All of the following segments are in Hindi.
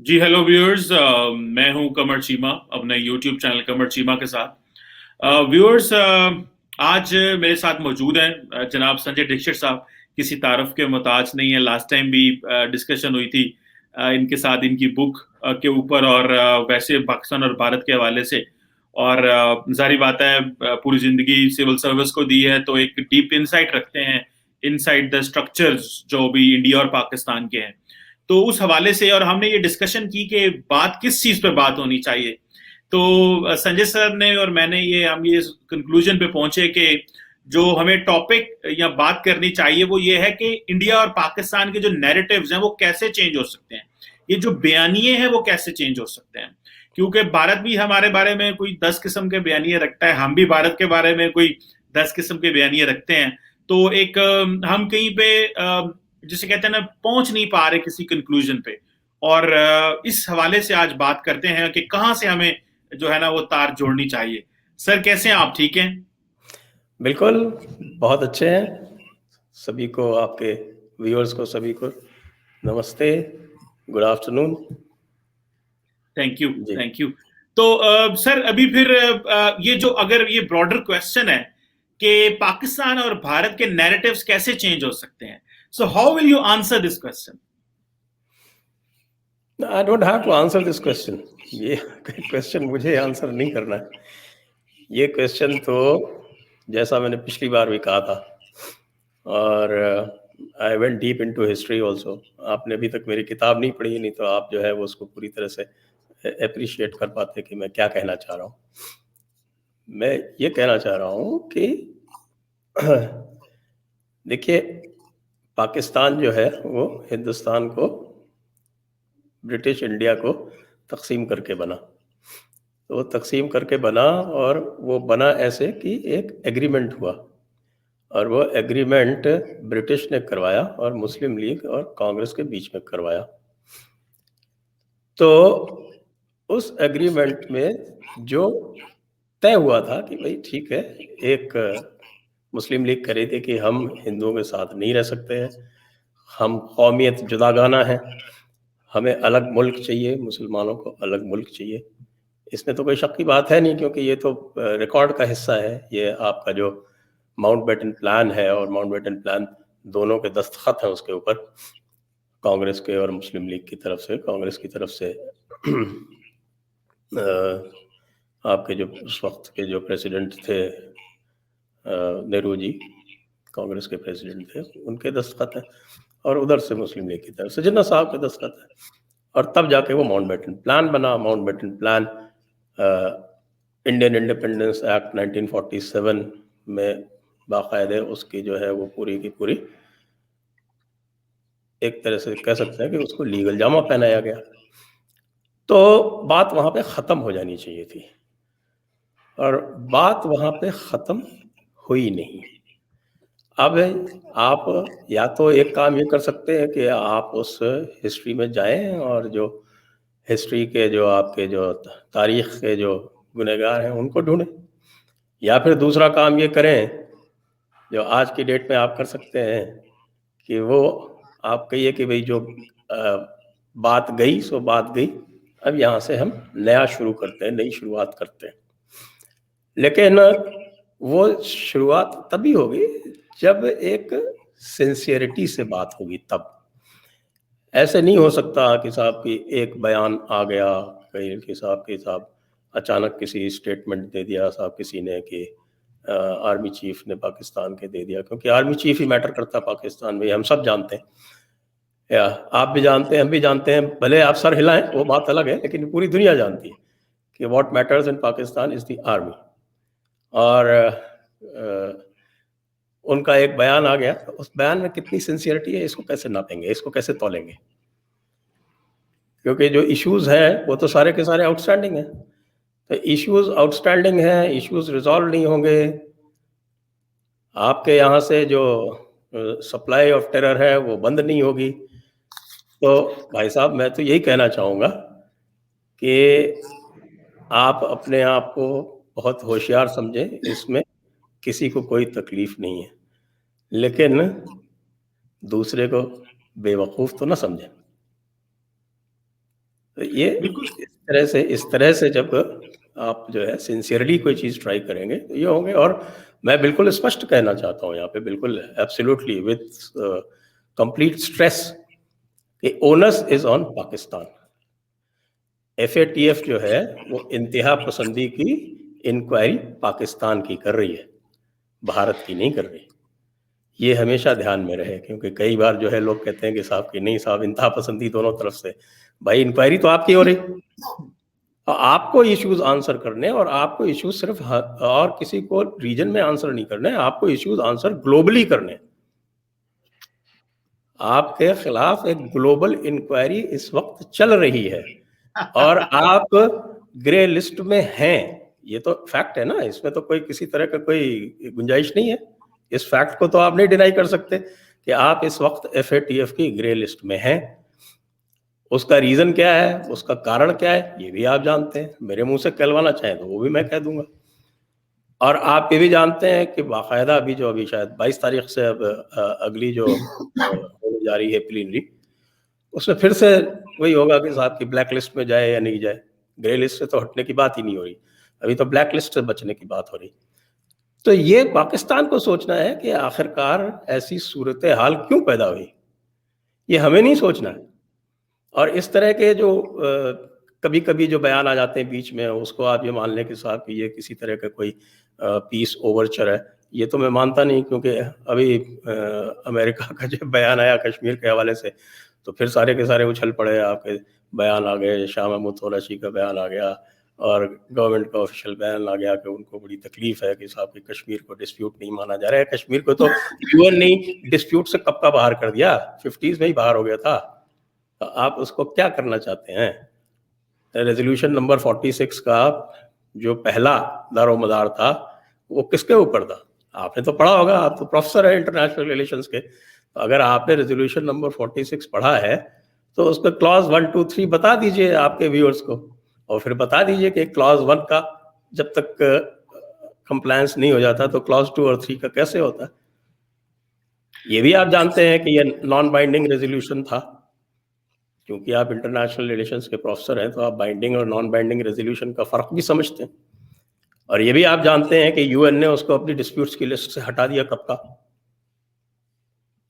जी हेलो व्यूअर्स, मैं हूं कमर चीमा अपने यूट्यूब चैनल कमर चीमा के साथ। व्यूअर्स, आज मेरे साथ मौजूद हैं जनाब संजय दीक्षित साहब। किसी तारफ के मोहताज नहीं है। लास्ट टाइम भी डिस्कशन हुई थी इनके साथ इनकी बुक के ऊपर और वैसे पाकिस्तान और भारत के हवाले से। और जाहिर बात है, पूरी जिंदगी सिविल सर्विस को दी है तो एक डीप इंसाइट रखते हैं इनसाइड द स्ट्रक्चर्स जो भी इंडिया और पाकिस्तान के हैं। तो उस हवाले से और हमने ये डिस्कशन की कि बात किस चीज पे बात होनी चाहिए। तो संजय सर ने और मैंने हम ये कंक्लूजन पे पहुंचे कि जो हमें टॉपिक या बात करनी चाहिए वो ये है कि इंडिया और पाकिस्तान के जो नैरेटिव्स हैं वो कैसे चेंज हो सकते हैं। ये जो बयानिए हैं वो कैसे चेंज हो सकते हैं, क्योंकि भारत भी हमारे बारे में कोई 10 किस्म के बयानिए रखता है, हम भी भारत के बारे में कोई 10 किस्म के बयानिए रखते हैं। तो एक हम कहीं पे जिसे कहते हैं ना, पहुंच नहीं पा रहे किसी कंक्लूजन पे। और इस हवाले से आज बात करते हैं कि कहां से हमें जो है ना वो तार जोड़नी चाहिए। सर कैसे हैं आप, ठीक हैं? बिल्कुल, बहुत अच्छे हैं। सभी को, आपके व्यूअर्स को सभी को नमस्ते, गुड आफ्टरनून। थैंक यू, जी। Thank you. तो सर अभी फिर ये जो अगर ये ब्रॉडर क्वेश्चन है कि पाकिस्तान और भारत के नैरेटिव्स कैसे चेंज हो सकते हैं, so how will you answer this question? I don't have to answer this question. ये क्वेश्चन मुझे आंसर नहीं करना है। ये क्वेश्चन तो जैसा मैंने पिछली बार भी कहा था, और I went deep into history also. आपने अभी तक मेरी किताब नहीं पढ़ी, नहीं तो आप जो है वो उसको पूरी तरह से अप्रिशिएट कर पाते कि मैं क्या कहना चाह रहा हूँ। मैं ये कहना चाह रहा हूँ कि देखिए, पाकिस्तान जो है वो हिंदुस्तान को, ब्रिटिश इंडिया को तकसीम करके बना। तो वो तकसीम करके बना, और वो बना ऐसे कि एक एग्रीमेंट हुआ, और वो एग्रीमेंट ब्रिटिश ने करवाया और मुस्लिम लीग और कांग्रेस के बीच में करवाया। तो उस एग्रीमेंट में जो तय हुआ था कि भाई ठीक है, एक मुस्लिम लीग कह रही थी कि हम हिंदुओं के साथ नहीं रह सकते हैं, हम कौमियत जुदागाना है, हमें अलग मुल्क चाहिए, मुसलमानों को अलग मुल्क चाहिए। इसमें तो कोई शक की बात है नहीं, क्योंकि ये तो रिकॉर्ड का हिस्सा है। ये आपका जो माउंटबेटन प्लान है, और माउंटबेटन प्लान दोनों के दस्तखत हैं उसके ऊपर, कांग्रेस के और मुस्लिम लीग की तरफ से। कांग्रेस की तरफ से आपके जो उस वक्त के जो प्रेसिडेंट थे, नेहरू जी, कांग्रेस के प्रेसिडेंट थे, उनके दस्तखत हैं, और उधर से मुस्लिम लीग की तरफ से जिन्ना साहब के दस्तखत हैं। और तब जाके वो माउंटबेटन प्लान बना। Mountbatten plan Indian independence act 1947 में बाकायदे उसकी जो है वो पूरी की पूरी, एक तरह से कह सकते हैं कि उसको लीगल जामा पहनाया गया। तो बात वहाँ पे ख़त्म हो जानी चाहिए थी, और बात वहाँ पे ख़त्म हुई नहीं। अब आप या तो एक काम ये कर सकते हैं कि आप उस हिस्ट्री में जाएं, और जो हिस्ट्री के जो आपके जो तारीख़ के जो गुनहगार हैं उनको ढूंढें, या फिर दूसरा काम ये करें जो आज की डेट में आप कर सकते हैं कि वो आप कहिए कि भाई जो बात गई सो बात गई, अब यहाँ से हम नया शुरू करते हैं, नई शुरुआत करते हैं। लेकिन वो शुरुआत तभी होगी जब एक सिंसियरिटी से बात होगी। तब ऐसे नहीं हो सकता कि साहब की एक बयान आ गया कहीं कि साहब अचानक किसी स्टेटमेंट दे दिया साहब किसी ने कि आर्मी चीफ ने पाकिस्तान के दे दिया, क्योंकि आर्मी चीफ ही मैटर करता पाकिस्तान में, हम सब जानते हैं, या आप भी जानते हैं, हम भी जानते हैं। भले आप सर हिलाएं वो बात अलग है, लेकिन पूरी दुनिया जानती है कि what matters in Pakistan is the army. और उनका एक बयान आ गया, तो उस बयान में कितनी सिंसियरिटी है इसको कैसे नापेंगे, इसको कैसे तोलेंगे? क्योंकि जो इश्यूज़ हैं वो तो सारे के सारे आउटस्टैंडिंग हैं। तो इश्यूज़ आउटस्टैंडिंग हैं, इश्यूज़ रिजॉल्व नहीं होंगे। आपके यहाँ से जो सप्लाई ऑफ टेरर है वो बंद नहीं होगी। तो भाई साहब, मैं तो यही कहना चाहूँगा कि आप अपने आप को बहुत होशियार समझें, इसमें किसी को कोई तकलीफ़ नहीं है, लेकिन दूसरे को बेवकूफ़ तो ना समझें। ये बिल्कुल। इस तरह से जब आप जो है सिंसियरली कोई चीज़ ट्राई करेंगे तो ये होंगे। और मैं बिल्कुल स्पष्ट कहना चाहता हूँ यहाँ पे, बिल्कुल एब्सोल्युटली विद कंप्लीट स्ट्रेस, कि onus is on Pakistan. FATF जो है वो इंतहा पसंदी की इंक्वायरी पाकिस्तान की कर रही है, भारत की नहीं कर रही। ये हमेशा ध्यान में रहे, क्योंकि कई बार जो है लोग कहते हैं कि साहब की नहीं साहब, इंतहा पसंदी दोनों तरफ से। भाई इंक्वायरी तो आपकी हो रही, और आपको इश्यूज आंसर करने, और आपको इश्यूज सिर्फ और किसी को रीजन में आंसर नहीं करने, आपको इश्यूज आंसर ग्लोबली करने। आपके खिलाफ एक ग्लोबल इंक्वायरी इस वक्त चल रही है और आप ग्रे लिस्ट में हैं। ये तो फैक्ट है ना, इसमें तो कोई किसी तरह का कोई गुंजाइश नहीं है। इस फैक्ट को तो आप नहीं डिनाई कर सकते कि आप इस वक्त FATF की ग्रे लिस्ट में हैं। उसका रीजन क्या है, उसका कारण क्या है, ये भी आप जानते हैं। मेरे मुंह से कहलवाना चाहें तो वो भी मैं कह दूंगा। और आप ये भी जानते हैं कि बाकायदा अभी शायद 22 तारीख से अब अगली जो होने जा रही है प्लीनरी, उसमें फिर से वही होगा कि साहब की ब्लैक लिस्ट में जाए या नहीं जाए। ग्रे लिस्ट से तो हटने की बात ही नहीं हो रही, अभी तो ब्लैक लिस्ट से बचने की बात हो रही। तो ये पाकिस्तान को सोचना है कि आखिरकार ऐसी सूरत हाल क्यों पैदा हुई, ये हमें नहीं सोचना है। और इस तरह के जो कभी कभी जो बयान आ जाते हैं बीच में, उसको आप ये मान लें कि साहब कि ये किसी तरह का कोई पीस ओवरचर है, ये तो मैं मानता नहीं। क्योंकि अभी अमेरिका का जो बयान आया कश्मीर के हवाले से, तो फिर सारे के सारे उछल पड़े, आपके बयान आ गए, शाह महमूद कुरैशी का बयान आ गया, और गवर्नमेंट का ऑफिशियल बयान आ गया कि उनको बड़ी तकलीफ है कि साहब कि कश्मीर को डिस्प्यूट नहीं माना जा रहा है। कश्मीर को तो UN ने डिस्प्यूट से कब का बाहर कर दिया, 50s में ही बाहर हो गया था। तो आप उसको क्या करना चाहते हैं? रेजोल्यूशन नंबर 46 का जो पहला दारोमदार था वो किसके ऊपर था? आपने तो पढ़ा होगा, आप तो प्रोफेसर है इंटरनेशनल रिलेशंस के। तो अगर आपने रेजोल्यूशन नंबर 46 पढ़ा है तो उसका क्लॉज 1, 2, 3 बता दीजिए आपके व्यूअर्स को, और फिर बता दीजिए कि क्लॉज 1 का जब तक कंप्लायंस नहीं हो जाता तो क्लॉज 2 और 3 का कैसे होता? ये भी आप जानते हैं कि ये नॉन बाइंडिंग रेजोल्यूशन था। क्योंकि आप इंटरनेशनल रिलेशंस के प्रोफेसर हैं तो आप बाइंडिंग और नॉन बाइंडिंग रेजोल्यूशन का फर्क भी समझते हैं। और ये भी आप जानते हैं कि UN ने उसको अपनी डिस्प्यूट्स की लिस्ट से हटा दिया कब का।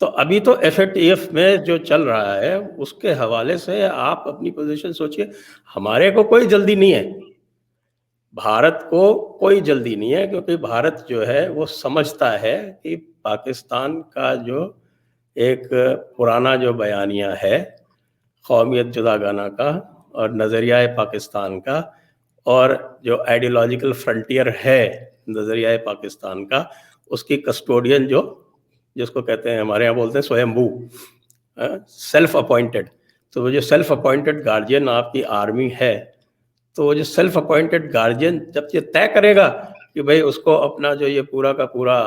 तो अभी तो FATF में जो चल रहा है उसके हवाले से आप अपनी पोजीशन सोचिए। हमारे को कोई जल्दी नहीं है, भारत को कोई जल्दी नहीं है, क्योंकि भारत जो है वो समझता है कि पाकिस्तान का जो एक पुराना जो बयानिया है कौमियत जुदागाना का और नज़रिया पाकिस्तान का, और जो आइडियोलॉजिकल फ्रंटियर है नज़रिया पाकिस्तान का, उसकी कस्टोडियन जो जिसको कहते हैं, हमारे यहाँ बोलते हैं स्वयंभू, सेल्फ अपॉइंटेड। तो वो जो सेल्फ अपॉइंटेड गार्जियन आपकी आर्मी है, तो वो जो सेल्फ अपॉइंटेड गार्जियन जब ये तय करेगा कि भाई उसको अपना जो ये पूरा का पूरा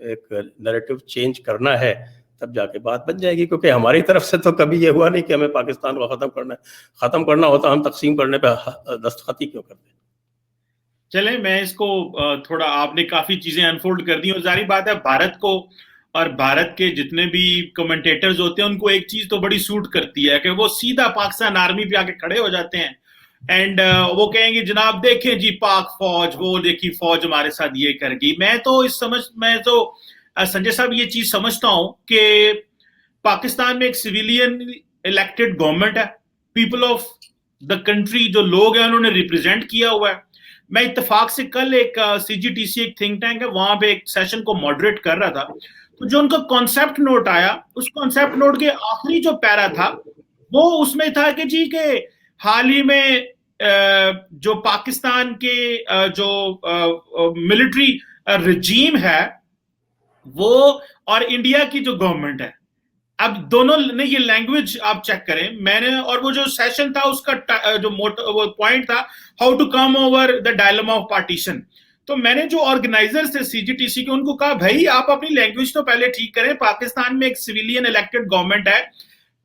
एक नैरेटिव चेंज करना है, तब जाके बात बन जाएगी। क्योंकि हमारी तरफ से तो कभी ये हुआ नहीं कि हमें पाकिस्तान को खत्म करना है। खत्म करना होता हम तकसीम करने पे दस्तखत ही क्यों करते? चले, मैं इसको थोड़ा, आपने काफी चीजें अनफोल्ड कर दी, और जारी बात है भारत को और भारत के जितने भी कमेंटेटर्स होते हैं उनको एक चीज तो बड़ी सूट करती है कि वो सीधा पाकिस्तान आर्मी पे आके खड़े हो जाते हैं एंड वो कहेंगे जनाब देखें जी पाक फौज, वो देखी फौज हमारे साथ ये कर गई। मैं तो संजय साहब ये चीज समझता हूं कि पाकिस्तान में एक सिविलियन इलेक्टेड गवर्नमेंट है, पीपल ऑफ द कंट्री जो लोग हैं उन्होंने रिप्रेजेंट किया हुआ है। मैं इत्तेफाक से कल एक CGTC एक थिंक टैंक है, वहां पे एक सेशन को मॉडरेट कर रहा था, तो जो उनका कॉन्सेप्ट नोट आया, उस कॉन्सेप्ट नोट के आखिरी जो पैरा था वो उसमें था कि जी के हाल ही में जो पाकिस्तान के जो मिलिट्री रिजीम है वो और इंडिया की जो गवर्नमेंट है, अब दोनों ने ये लैंग्वेज आप चेक करें। मैंने, और वो जो सेशन था उसका जो वो पॉइंट था how to come over the dilemma of partition. तो मैंने जो ऑर्गेनाइजर्स थे CGTC के उनको कहा भाई आप अपनी लैंग्वेज तो पहले ठीक करें, पाकिस्तान में एक सिविलियन इलेक्टेड गवर्नमेंट है,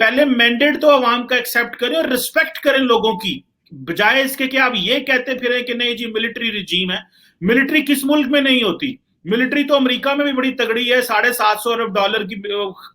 पहले मैंडेट तो अवाम का एक्सेप्ट करें और रिस्पेक्ट करें लोगों की, बजाय इसके कि आप ये कहते फिर कि नहीं जी मिलिट्री रिजीम है। मिलिट्री किस मुल्क में नहीं होती? मिलिट्री तो अमेरिका में भी बड़ी तगड़ी है, $750 अरब की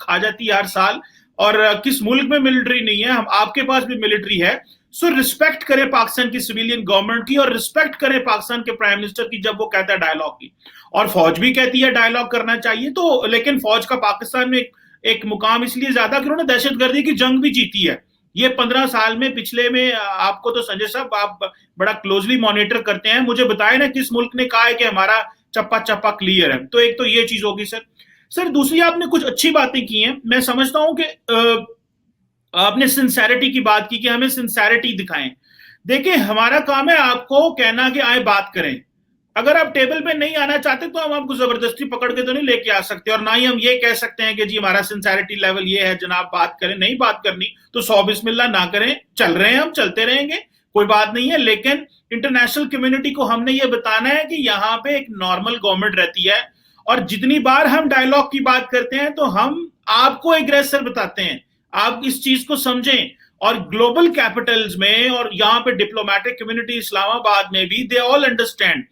खा जाती है हर साल, और किस मुल्क में मिलिट्री नहीं है? हम आपके पास भी मिलिट्री है। सो रिस्पेक्ट करें पाकिस्तान की सिविलियन गवर्नमेंट की, और रिस्पेक्ट करें पाकिस्तान के प्राइम मिनिस्टर की जब वो कहता है डायलॉग की, और फौज भी कहती है डायलॉग करना चाहिए। तो लेकिन फौज का पाकिस्तान में एक मुकाम इसलिए ज्यादा कि उन्होंने दहशतगर्दी की जंग भी जीती है। ये 15 साल में, पिछले में, आपको तो संजय साहब आप बड़ा क्लोजली मॉनिटर करते हैं, मुझे बताए ना किस मुल्क ने कहा है कि हमारा चप्पा चप्पा क्लियर है। तो एक तो ये चीज होगी सर दूसरी आपने कुछ अच्छी बातें की हैं। मैं समझता हूं कि आपने सिंसेरिटी की बात की कि हमें सिंसेरिटी दिखाएं। देखिए, हमारा काम है आपको कहना कि आए बात करें। अगर आप टेबल पे नहीं आना चाहते तो हम आपको जबरदस्ती पकड़ के तो नहीं लेके आ सकते, और ना ही हम ये कह सकते हैं कि जी हमारा सिंसेरिटी लेवल ये है जनाब, बात करें। नहीं बात करनी तो 100 बिस्मिल्लाह ना करें, चल रहे हैं हम, चलते रहेंगे, कोई बात नहीं है। लेकिन इंटरनेशनल कम्युनिटी को हमने ये बताना है कि यहाँ पे एक नॉर्मल गवर्नमेंट रहती है, और जितनी बार हम डायलॉग की बात करते हैं तो हम आपको एग्रेसर बताते हैं। आप इस चीज को समझें। और ग्लोबल कैपिटल्स में और यहाँ पे डिप्लोमेटिक कम्युनिटी इस्लामाबाद में भी दे ऑल अंडरस्टैंड।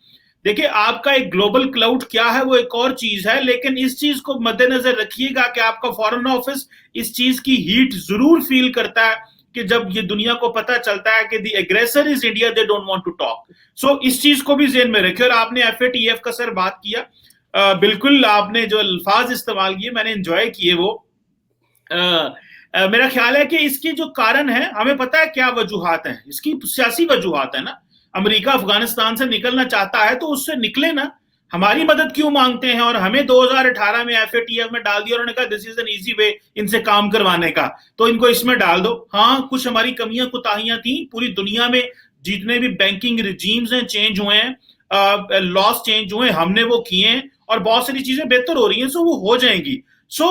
देखिए, आपका एक ग्लोबल क्लाउड क्या है वो एक और चीज है, लेकिन इस चीज को मद्देनजर रखिएगा कि आपका फॉरेन ऑफिस इस चीज की हीट जरूर फील करता है कि जब ये दुनिया को पता चलता है कि the aggressor is India, they don't want to talk. So इस चीज को भी ज़हन में रखिए। और आपने FATF का सर बात किया, बिल्कुल आपने जो अल्फाज इस्तेमाल किए मैंने एंजॉय किए वो। मेरा ख्याल है कि इसकी जो कारण है, हमें पता है क्या वजूहात है, इसकी सियासी वजूहात है ना। अमेरिका अफगानिस्तान से निकलना चाहता है तो उससे निकले ना, हमारी मदद क्यों मांगते हैं? और हमें 2018 में FATF में डाल दिया, उन्होंने कहा this is an easy way इनसे काम करवाने का, तो इनको इसमें डाल दो। हाँ, कुछ हमारी कमियां कुताहियां थी, पूरी दुनिया में जितने भी बैंकिंग रिजीम्स हैं चेंज हुए हैं, लॉस चेंज हुए, हमने वो किए हैं, और बहुत सारी चीजें बेहतर हो रही हैं, सो वो हो जाएंगी। सो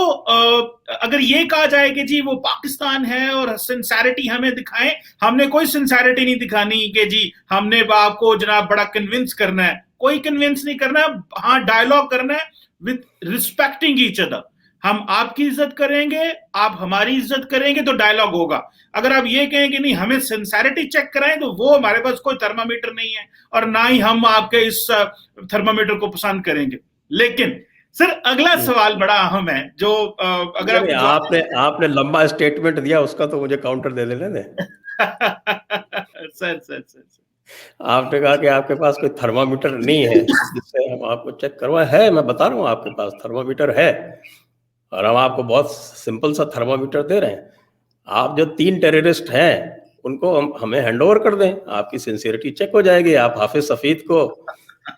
अगर ये कहा जाए कि जी वो पाकिस्तान है और सिंसेरिटी हमें दिखाएं, हमने कोई सिंसेरिटी नहीं दिखानी कि जी हमने आपको जनाब बड़ा कन्विंस करना है, कोई कन्विंस नहीं करना है। हाँ, डायलॉग करना है विद रिस्पेक्टिंग ईच अदर। हम आपकी इज्जत करेंगे, आप हमारी इज्जत करेंगे तो डायलॉग होगा। अगर आप ये कहें कि नहीं हमें सिंसेरिटी चेक कराएं, तो वो हमारे पास कोई थर्मामीटर नहीं है, और ना ही हम आपके इस थर्मामीटर को पसंद करेंगे। लेकिन सर अगला सवाल बड़ा अहम है, जो अगर आपने लंबा स्टेटमेंट दिया, उसका तो मुझे काउंटर दे देने दे। सर आपने कहा कि आपके पास कोई थर्मामीटर नहीं है जिससे हम आपको चेक करवाएं। है, मैं बता रहा हूँ, आपके पास थर्मामीटर है, और हम आपको बहुत सिंपल सा थर्मामीटर दे रहे हैं। आप जो 3 टेररिस्ट हैं उनको हमें हैंड ओवर कर दें, आपकी सिंसियरिटी चेक हो जाएगी। आप हाफिज सफीद को,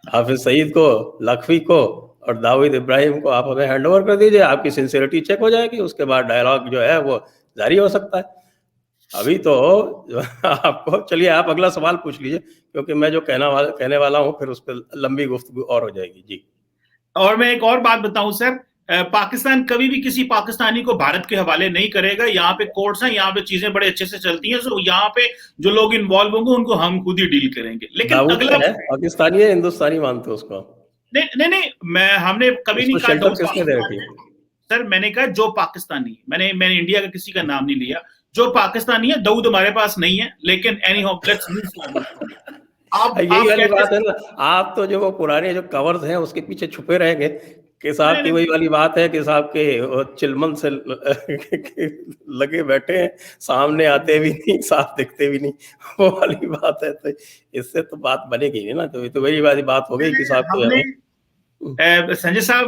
हाफिज सईद को, लखवी को और दाऊद इब्राहिम को आप हमें हैंड ओवर कर दीजिए, आपकी सिंसियरिटी चेक हो जाएगी। उसके बाद डायलॉग जो है वो जारी हो सकता है। अभी तो आपको, चलिए आप अगला सवाल पूछ लीजिए, क्योंकि मैं जो कहने वाला हूँ फिर उस पर लंबी गुफ्तगू और हो जाएगी। जी। और मैं एक और बात बताऊं सर, पाकिस्तान कभी भी किसी पाकिस्तानी को भारत के हवाले नहीं करेगा। यहाँ पे कोर्ट्स हैं, यहाँ पे चीजें बड़े अच्छे से चलती हैं, सो यहाँ पे जो लोग इन्वॉल्व होंगे उनको हम खुद ही डील करेंगे। लेकिन अगला है पाकिस्तानी है, हिंदुस्तानी मानते हो उसको? नहीं, हमने कभी नहीं कहा शेल्टर किसने दे रखी है? सर मैंने कहा जो पाकिस्तानी, मैंने इंडिया का किसी का नाम नहीं लिया। जो पाकिस्तानी है, दाऊद हमारे पास नहीं है, लेकिन एनी होप लेट्स यही वाली बात है ना, आप तो जो वो पुराने जो कवर्स हैं उसके पीछे छुपे रहेंगे कि साहब की वही वाली बात है कि साहब के चिलमन से लगे बैठे हैं, सामने आते भी नहीं, साफ दिखते भी नहीं, वो वाली बात है। तो इससे तो बात बनेगी नहीं ना, तो वही वाली बात हो गई कि साहब संजय साहब,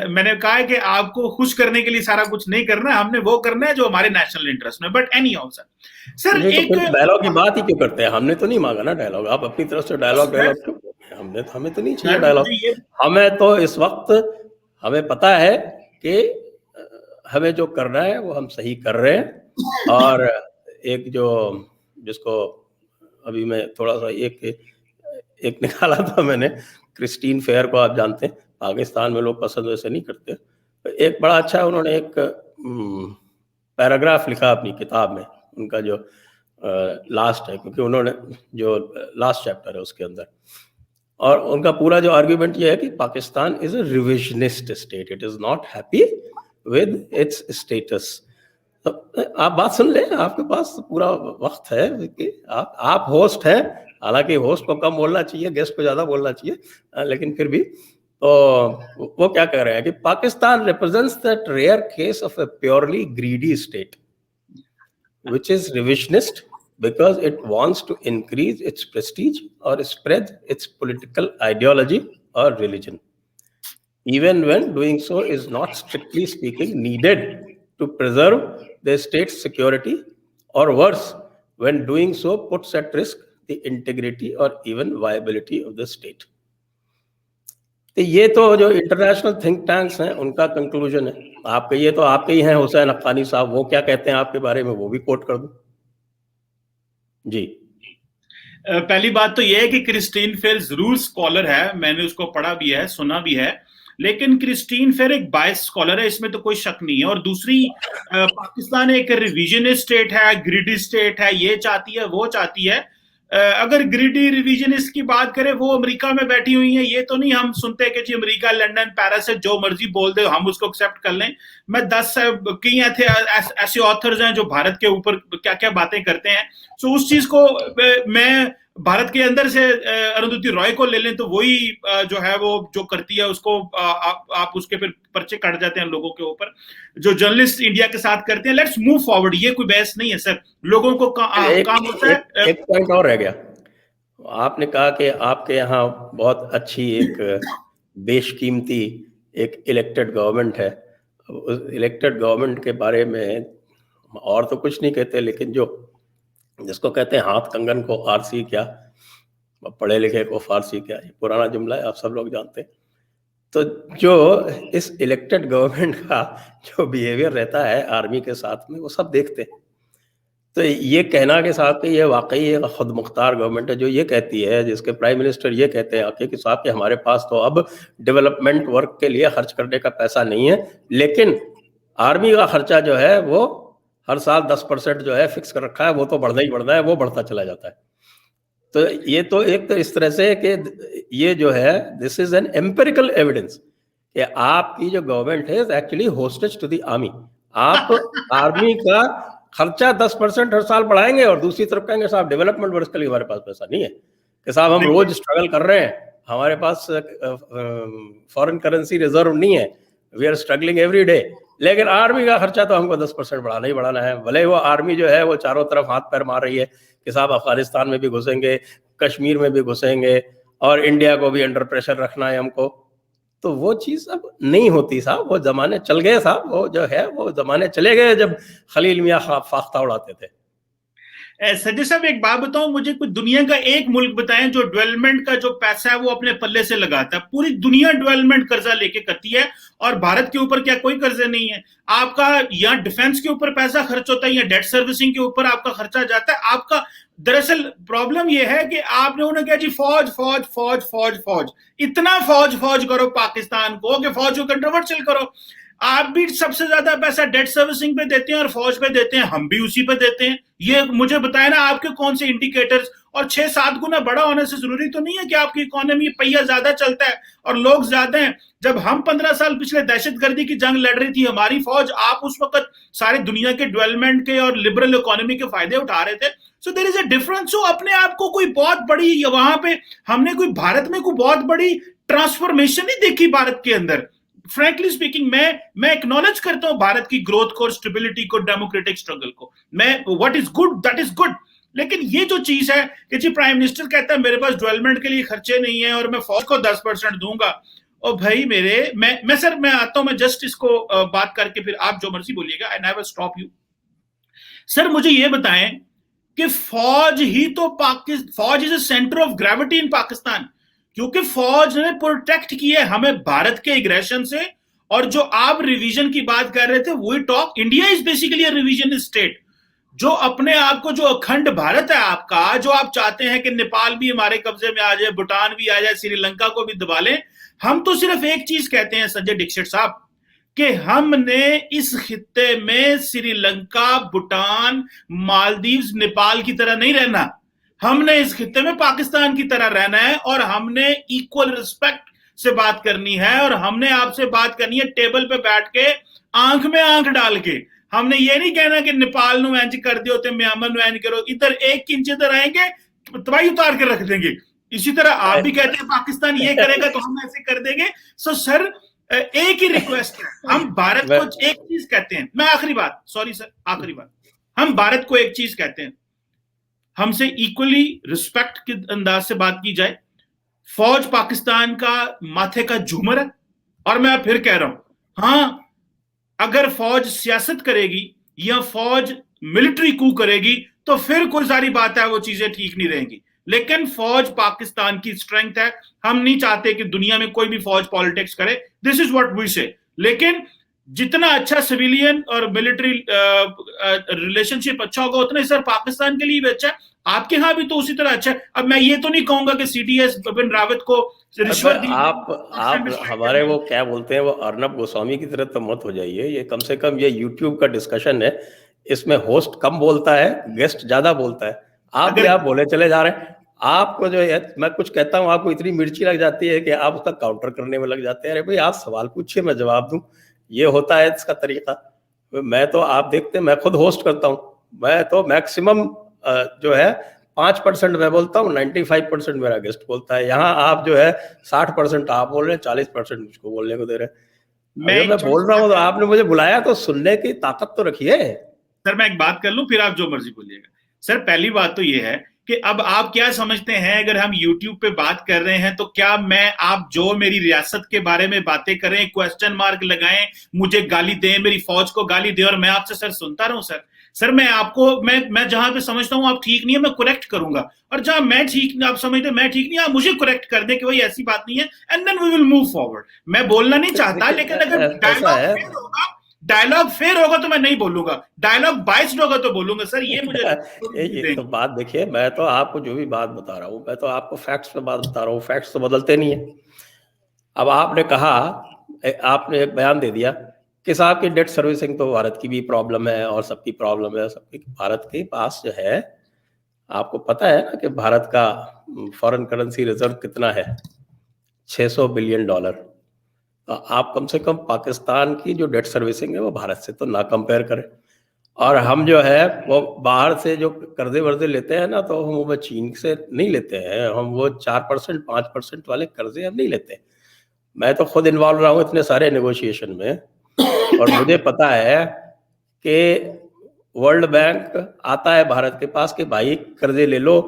मैंने कहा है कि आपको खुश करने के लिए सारा कुछ नहीं करना है, हमने वो करना है जो हमारे नेशनल इंटरेस्ट में। बट एनी हाउ सर एक डायलॉग की बात ही क्यों करते हैं? हमने तो नहीं मांगा ना डायलॉग, आप अपनी तरफ से डायलॉग हमें तो नहीं चाहिए डायलॉग। हमें तो इस वक्त हमें पता है कि हमें जो करना है वो हम सही कर रहे हैं। और एक जो जिसको अभी मैं थोड़ा सा एक निकाला था मैंने, क्रिस्टीन फेयर को आप जानते हैं, पाकिस्तान में लोग पसंद वैसे नहीं करते। एक बड़ा अच्छा उन्होंने एक पैराग्राफ लिखा अपनी किताब में, उनका जो लास्ट है, क्योंकि उन्होंने जो लास्ट चैप्टर है उसके अंदर, और उनका पूरा जो आर्ग्यूमेंट ये है कि Pakistan is a revisionist state, it is not happy with its status. आप बात सुन लें, आपके पास पूरा वक्त है कि आप होस्ट हैं, हालांकि होस्ट को कम बोलना चाहिए, गेस्ट को ज्यादा बोलना चाहिए, लेकिन फिर भी तो वो क्या कह रहे हैं कि Pakistan represents that rare case of a purely greedy state which is revisionist because it wants to increase its prestige or spread its political ideology or religion, even when doing so is not strictly speaking needed to preserve the state's security, or worse, when doing so puts at risk the integrity or even viability of the state. तो ये तो जो इंटरनेशनल थिंक टैंक्स हैं उनका कंक्लूजन है। आपके ये तो आपके ही हैं हुसैन हक्कानी साहब, वो क्या कहते हैं आपके बारे में वो भी कोट कर दूं। जी, पहली बात तो यह है कि क्रिस्टीन फेर जरूर स्कॉलर है, मैंने उसको पढ़ा भी है, सुना भी है, लेकिन क्रिस्टीन फेर एक बायस स्कॉलर है, इसमें तो कोई शक नहीं है। और दूसरी, पाकिस्तान एक रिविजनिस्ट स्टेट है, ग्रीडी स्टेट है, ये चाहती है वो चाहती है। अगर ग्रीडी रिविजनिस्ट की बात करें, वो अमेरिका में बैठी हुई है, ये तो नहीं हम सुनते कि जी अमेरिका, लंदन, पेरिस से जो मर्जी बोल दे हम उसको एक्सेप्ट कर लें। मैं 10 कई ऐसे ऑथर्स हैं जो भारत के ऊपर क्या क्या बातें करते हैं। सो उस चीज को मैं भारत के अंदर से अरुंधति रॉय को ले लें तो वही जो है वो जो करती है उसको आप उसके फिर पर्चे काट जाते हैं लोगों के ऊपर, जो जर्नलिस्ट इंडिया के साथ करते हैं। लेट्स मूव फॉरवर्ड, ये कोई बहस नहीं है सर, लोगों को काम होता है। एक पॉइंट और रह गया। आपने कहा कि आपके यहाँ बहुत अच्छी एक बेशकीमती एक इलेक्टेड गवर्नमेंट है। उस इलेक्टेड गवर्नमेंट के बारे में और तो कुछ नहीं कहते, लेकिन जो जिसको कहते हैं हाथ कंगन को आरसी क्या, पढ़े लिखे को फारसी क्या, ये पुराना जुमला है, आप सब लोग जानते हैं। तो जो इस इलेक्टेड गवर्नमेंट का जो बिहेवियर रहता है आर्मी के साथ में, वो सब देखते हैं। तो ये कहना के साथ कि ये वाकई एक खुद मुख्तार गवर्नमेंट है जो ये कहती है, जिसके प्राइम मिनिस्टर ये कहते हैं आके कि साहब कि हमारे पास तो अब डेवलपमेंट वर्क के लिए खर्च करने का पैसा नहीं है, लेकिन आर्मी का खर्चा जो है वो हर साल 10% जो है फिक्स कर रखा है, वो तो बढ़ना ही बढ़ना है, वो बढ़ता चला जाता है। तो ये तो एक तो इस तरह से कि ये जो है this is an empirical evidence कि आपकी जो गवर्नमेंट है actually hostage to the army. आप आर्मी का खर्चा 10% हर साल बढ़ाएंगे और दूसरी तरफ कहेंगे साहब डेवलपमेंट वर्क के लिए हमारे पास पैसा नहीं है, कि साहब हम रोज स्ट्रगल कर रहे हैं, हमारे पास फॉरेन करेंसी रिजर्व नहीं है, we are struggling every day, लेकिन आर्मी का खर्चा तो हमको 10% बढ़ाना ही बढ़ाना है। भले वो आर्मी जो है वो चारों तरफ हाथ पैर मार रही है कि साहब अफगानिस्तान में भी घुसेंगे, कश्मीर में भी घुसेंगे और इंडिया को भी अंडर प्रेशर रखना है हमको, तो वो चीज़ अब नहीं होती साहब। वो जमाने चल गए साहब, वो जो है वो जमाने चले गए जब खलील मियाँ फाख्ता उड़ाते थे। संजय साहब एक बात बताऊं, मुझे कुछ दुनिया का एक मुल्क बताएं जो डेवलपमेंट का जो पैसा है वो अपने पल्ले से लगाता है। पूरी दुनिया डेवलपमेंट कर्जा लेके करती है और भारत के ऊपर क्या कोई कर्जे नहीं है? आपका यहाँ डिफेंस के ऊपर पैसा खर्च होता है या डेट सर्विसिंग के ऊपर आपका खर्चा जाता है। आपका दरअसल प्रॉब्लम यह है कि आपने उन्हें कहा जी फौज फौज फौज फौज फौज, इतना फौज फौज करो पाकिस्तान को कि फौज को कंट्रोवर्शियल करो। आप भी सबसे ज्यादा पैसा डेट सर्विसिंग पे देते हैं और फौज पे देते हैं, हम भी उसी पे देते हैं। ये मुझे बताए ना आपके कौन से इंडिकेटर्स, और 6-7 गुना बड़ा होने से जरूरी तो नहीं है कि आपकी इकोनॉमी पहिया ज्यादा चलता है और लोग ज्यादा हैं। जब हम 15 साल पिछले दहशतगर्दी की जंग लड़ रही थी हमारी फौज, आप उस वक्त सारी दुनिया के डेवलपमेंट के और लिबरल इकोनॉमी के फायदे उठा रहे थे। So there is a difference. So अपने आप को कोई बहुत बड़ी, वहां पे हमने कोई भारत में कोई बहुत बड़ी ट्रांसफॉर्मेशन नहीं देखी भारत के अंदर। फ्रैंकली स्पीकिंग मैं एक्नॉलेज करता हूं भारत की ग्रोथ को, स्टेबिलिटी को, डेमोक्रेटिक स्ट्रगल को। मैं what is good that is good, लेकिन ये जो चीज है कि जी प्राइम मिनिस्टर कहता है मेरे पास डेवलपमेंट के लिए खर्चे नहीं है और मैं फौज को 10% दूंगा, और भाई मेरे मैं सर मैं आता हूं, मैं जस्ट इसको बात करके फिर आप जो मर्जी बोलिएगा, I never stop you. Sir मुझे ये बताएं कि फौज ही तो फौज is a centre of gravity in Pakistan, क्योंकि फौज ने प्रोटेक्ट किया हमें भारत के एग्रेशन से। और जो आप रिवीजन की बात कर रहे थे वही talk, India is basically a revision state, जो अपने आप को, जो अखंड भारत है आपका, जो आप चाहते हैं कि नेपाल भी हमारे कब्जे में आ जाए, भूटान भी आ जाए, श्रीलंका को भी दबा लें। हम तो सिर्फ एक चीज कहते हैं संजय दीक्षित साहब कि हमने इस खित्ते में श्रीलंका, भूटान, मालदीव्स, नेपाल की तरह नहीं रहना, हमने इस खित्ते में पाकिस्तान की तरह रहना है और हमने इक्वल रिस्पेक्ट से बात करनी है और हमने आपसे बात करनी है टेबल पे बैठ के, आंख में आंख डाल के। हमने ये नहीं कहना कि नेपाल नु इंज कर दियो ते म्यांमार नु इंज करो, इधर 1 इंच इधर आएंगे तबाही उतार के रख देंगे। इसी तरह आप भी कहते हैं पाकिस्तान ये करेगा तो हम ऐसे कर देंगे। सो सर एक ही रिक्वेस्ट है, हम भारत को एक चीज कहते हैं, मैं आखिरी बात, सॉरी सर आखिरी बात, हम भारत को एक चीज कहते हैं हमसे इक्वली रिस्पेक्ट के अंदाज से बात की जाए। फौज पाकिस्तान का माथे का झूमर है, और मैं फिर कह रहा हूं, हाँ, अगर फौज सियासत करेगी या फौज मिलिट्री कू करेगी तो फिर कोई सारी बात है, वो चीजें ठीक नहीं रहेंगी। लेकिन फौज पाकिस्तान की स्ट्रेंथ है, हम नहीं चाहते कि दुनिया में कोई भी फौज पॉलिटिक्स करे, दिस इज व्हाट वी से। लेकिन जितना अच्छा सिविलियन और मिलिट्री रिलेशनशिप अच्छा होगा, उतना ही सर पाकिस्तान के लिए भी अच्छा है, आपके यहां भी तो उसी तरह अच्छा है। अब मैं ये तो नहीं कहूंगा कि सीटीएस बिपिन रावत को रिश्वत दी, आप हमारे वो क्या बोलते हैं, वो अर्नब गोस्वामी की तरह तो मत हो जाइए। ये कम से कम ये यूट्यूब का डिस्कशन है, इसमें होस्ट कम बोलता है, गेस्ट ज्यादा बोलता है। आप भी आप बोले चले जा रहे हैं। आपको जो है, मैं कुछ कहता हूँ आपको इतनी मिर्ची लग जाती है कि आप उसका काउंटर करने में लग जाते हैं। अरे भाई, आप सवाल पूछिए, मैं जवाब दूं, ये होता है इसका तरीका। मैं तो, आप देखते हैं, मैं खुद होस्ट करता हूँ, मैं तो मैक्सिमम जो है 5% मैं बोलता हूँ, 95% मेरा गेस्ट बोलता है। यहाँ आप जो है 60% आप बोल रहे हैं, 40% मुझको बोलने को दे रहे हैं। अगर मैं बोल रहा हूँ तो आपने मुझे बुलाया, तो सुनने की ताकत तो रखिए। सर मैं एक बात कर लूं, फिर आप जो मर्जी बोलिएगा। सर पहली बात तो ये है कि अब आप क्या समझते हैं, अगर हम YouTube पे बात कर रहे हैं तो क्या मैं, आप जो मेरी रियासत के बारे में बातें करें, क्वेश्चन मार्क लगाएं, मुझे गाली दें, मेरी फौज को गाली दें, और मैं आपसे सर सुनता रहूं? सर मैं आपको, मैं जहां पे समझता हूं आप ठीक नहीं है, मैं करेक्ट करूंगा, और जहां मैं ठीक, आप समझते मैं ठीक नहीं, आप मुझे करेक्ट कर दे कि भाई ऐसी बात नहीं है, and then we will move forward. मैं बोलना नहीं चाहता, लेकिन अगर डायलॉग फेयर होगा तो मैं नहीं बोलूंगा, डायलॉग बाइस्ड होगा तो बोलूंगा। सर ये मुझे ये तो बात देखिए, मैं तो आपको जो भी बात बता रहा हूँ, मैं तो आपको फैक्ट्स पे बात बता रहा हूँ, फैक्ट्स तो बदलते नहीं है। अब आपने कहा, आपने एक बयान दे दिया कि साहब की डेट सर्विसिंग तो भारत की भी प्रॉब्लम है और सबकी प्रॉब्लम है, सबकी। भारत के पास जो है, आपको पता है ना कि भारत का फॉरेन करेंसी रिजर्व कितना है? $600 बिलियन। तो आप कम से कम पाकिस्तान की जो डेट सर्विसिंग है वो भारत से तो ना कंपेयर करें। और हम जो है वो बाहर से जो कर्जे वर्जे लेते हैं ना, तो हम वो चीन से नहीं लेते हैं, हम वो 4% 5% वाले कर्जे हम नहीं लेते। मैं तो खुद इन्वॉल्व रहा हूँ इतने सारे नेगोशिएशन में, और मुझे पता है कि वर्ल्ड बैंक आता है भारत के पास कि भाई कर्जे ले लो,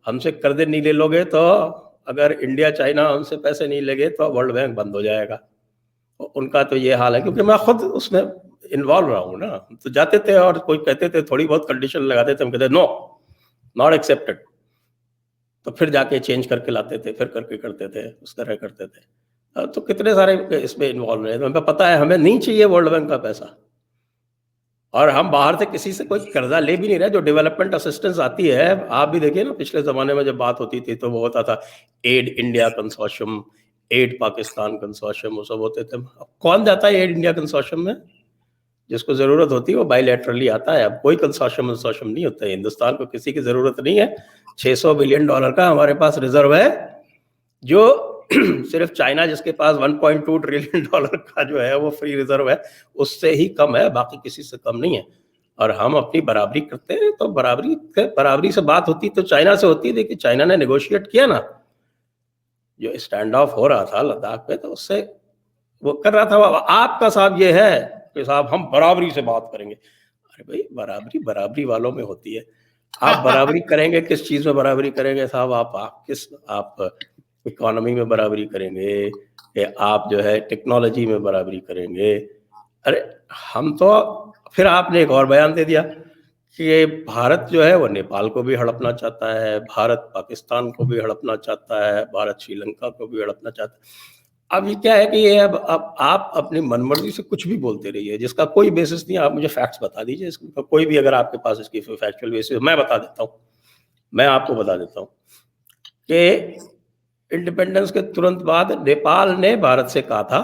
हमसे कर्जे नहीं ले लोगे तो, अगर इंडिया चाइना हमसे पैसे नहीं लेंगे तो वर्ल्ड बैंक बंद हो जाएगा। उनका तो ये हाल है, क्योंकि मैं खुद उसमें इन्वॉल्व रहा हूँ ना। तो जाते थे और कोई कहते थे, थोड़ी बहुत कंडीशन लगाते थे, हम कहते नो, नॉट एक्सेप्टेड, तो फिर जाके चेंज करके लाते थे, फिर करके करते थे, उस तरह करते थे। तो कितने सारे इसमें इन्वॉल्व रहे, तो हमें पता है हमें नहीं चाहिए वर्ल्ड बैंक का पैसा, और हम बाहर से किसी से कोई कर्जा ले भी नहीं रहे। जो डेवलपमेंट असिस्टेंस आती है, आप भी देखिए ना, पिछले जमाने में जब बात होती थी तो वो होता था aid India consortium, aid Pakistan consortium, वो सब होते थे। अब कौन जाता है एड इंडिया कंसोर्शियम में? जिसको जरूरत होती है वो बायलैटरली आता है। अब कोई कंसोर्शियम नहीं होता है, हिंदुस्तान को किसी की जरूरत नहीं है। $600 बिलियन का हमारे पास रिजर्व है, जो सिर्फ चाइना, जिसके पास $1.2 ट्रिलियन का जो है वो फ्री रिजर्व है, उससे ही कम है, बाकी किसी से कम नहीं है। और हम अपनी बराबरी करते हैं, तो बराबरी से बात होती तो चाइना से होती। देखिए चाइना ने नेगोशिएट किया ना, जो स्टैंड ऑफ हो रहा था लद्दाख पे, तो उससे वो कर रहा था। आपका साहब ये है कि साहब हम बराबरी से बात करेंगे। अरे भाई, बराबरी वालों में होती है। आप बराबरी करेंगे, किस चीज में बराबरी करेंगे साहब? आप इकोनॉमी में बराबरी करेंगे, या आप जो है टेक्नोलॉजी में बराबरी करेंगे? अरे हम तो, फिर आपने एक और बयान दे दिया कि भारत जो है वो नेपाल को भी हड़पना चाहता है, भारत पाकिस्तान को भी हड़पना चाहता है, भारत श्रीलंका को भी हड़पना चाहता है। अब ये क्या है कि ये अब आप अपनी मनमर्जी से कुछ भी बोलते रहिए, जिसका कोई बेसिस नहीं है। आप मुझे फैक्ट्स बता दीजिए, इसका कोई भी, अगर आपके पास इसकी फैक्चुअल बेसिस, मैं बता देता हूँ। मैं आपको बता देता हूँ कि इंडिपेंडेंस के तुरंत बाद नेपाल ने भारत से कहा था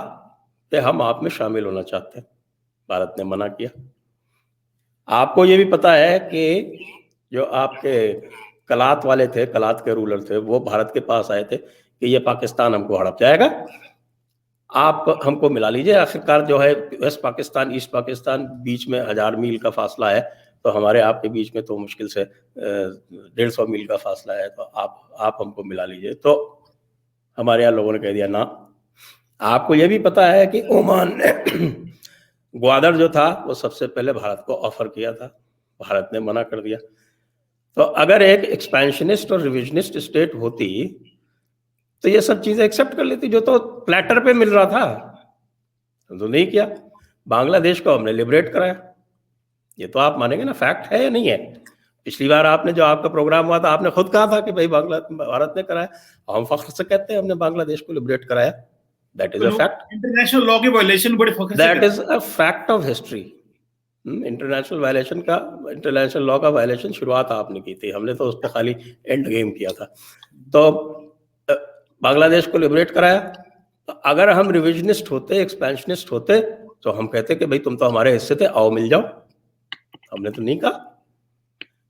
कि हम आप में शामिल होना चाहते हैं, भारत ने मना किया। आपको ये भी पता है कि जो आपके कलात वाले थे, कलात के रूलर थे, वो भारत के पास आए थे कि ये पाकिस्तान हमको हड़प जाएगा, आप हमको मिला लीजिए। आखिरकार जो है वेस्ट पाकिस्तान ईस्ट पाकिस्तान, बीच में 1000 मील का फासला है, तो हमारे आपके बीच में तो मुश्किल से 150 मील का फासला है, तो आप हमको मिला लीजिए। तो हमारे यहाँ लोगों ने कह दिया ना। आपको ये भी पता है कि ओमान ने ग्वादर जो था वो सबसे पहले भारत को ऑफर किया था, भारत ने मना कर दिया। तो अगर एक एक्सपेंशनिस्ट और रिविजनिस्ट स्टेट होती तो ये सब चीजें एक्सेप्ट कर लेती, जो तो प्लेटर पे मिल रहा था तो नहीं किया। बांग्लादेश को हमने लिबरेट कराया, ये तो आप मानेंगे ना, फैक्ट है या नहीं है? पिछली बार आपने जो आपका प्रोग्राम हुआ था, आपने खुद कहा था कि भाई भारत ने कराया, हम फख्र से कहते हैं हमने बांग्लादेश को लिबरेट कराया। That is a fact, international law की वायलेशन बड़े फख्र से that is a fact of history. International law का वायलेशन शुरुआत आपने की थी, हमने तो उस पर खाली एंड गेम किया था। तो बांग्लादेश को लिबरेट कराया। तो अगर हम रिविजनिस्ट होते, एक्सपेंशनिस्ट होते, तो हम कहते कि भाई तुम तो हमारे हिस्से थे, आओ मिल जाओ। हमने तो नहीं कहा।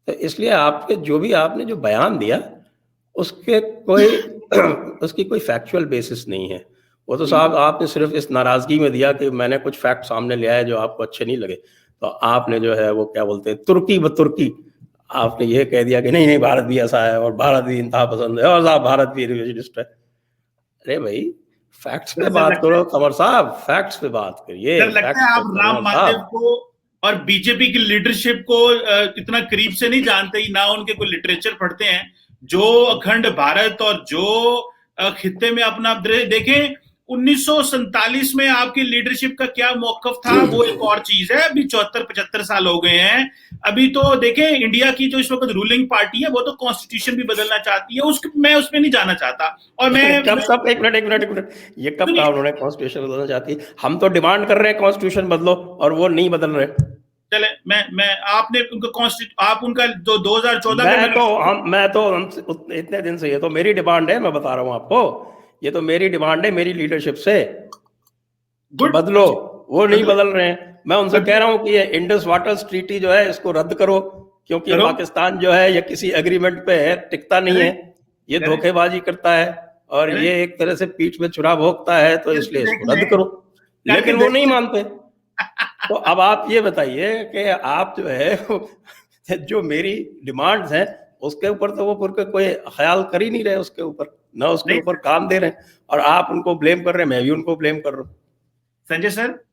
तो इसलिए आपके जो भी आपने जो बयान दिया उसके कोई उसकी कोई फैक्चुअल बेसिस नहीं है। वो तो साहब आपने सिर्फ इस नाराजगी में दिया कि मैंने कुछ फैक्ट सामने ले आया जो आपको अच्छे नहीं लगे, तो आपने जो है वो क्या बोलते हैं, तुर्की ब तुर्की आपने ये कह दिया कि नहीं नहीं भारत भी ऐसा है और भारत भी इंतहा पसंद है और साहब भारत भी रिविजनिस्ट है। अरे भाई फैक्ट्स पे बात करो कमर साहब, फैक्ट्स पे बात करिए। लगता है आप राम माधव को और बीजेपी की लीडरशिप को इतना करीब से नहीं जानते ही, ना उनके कोई लिटरेचर पढ़ते हैं। जो अखंड भारत और जो खित्ते में अपना देखें, 1947 में आपकी लीडरशिप का क्या मौकफ था वो एक और चीज है। अभी 74-75 साल हो गए हैं। अभी तो देखें इंडिया की जो इस वक्त रूलिंग पार्टी है वो तो कॉन्स्टिट्यूशन भी बदलना चाहती है, मैं उसमें नहीं जाना चाहता। और मैं कब एक मिनट ये कब कहा उन्होंने कॉन्स्टिट्यूशन बदलना चाहती है? हम तो डिमांड कर रहे हैं कॉन्स्टिट्यूशन बदलो और वो नहीं बदल रहे। चले मैं आपने उनका आप उनका जो 2014 मैं तो इतने दिन से, ये तो मेरी डिमांड है, मैं बता रहा हूँ आपको, ये तो मेरी डिमांड है मेरी लीडरशिप से, बदलो। वो नहीं बदल रहे हैं। मैं उनसे कह रहा हूँ कि ये इंडस वाटर्स ट्रीटी जो है इसको रद्द करो, क्योंकि पाकिस्तान जो है ये किसी एग्रीमेंट पे है, टिकता नहीं है, ये धोखेबाजी करता है और ये एक तरह से पीठ में छुरा भोंकता है, तो इसलिए इसको रद्द करो। लेकिन वो नहीं मानते। तो अब आप ये बताइए कि आप जो है जो मेरी डिमांड्स हैं उसके ऊपर तो वो कोई ख्याल कर ही नहीं रहे, उसके ऊपर ना उसके ऊपर काम दे रहे हैं, और आप उनको ब्लेम कर रहे हैं, मैं भी उनको ब्लेम कर रहा हूँ।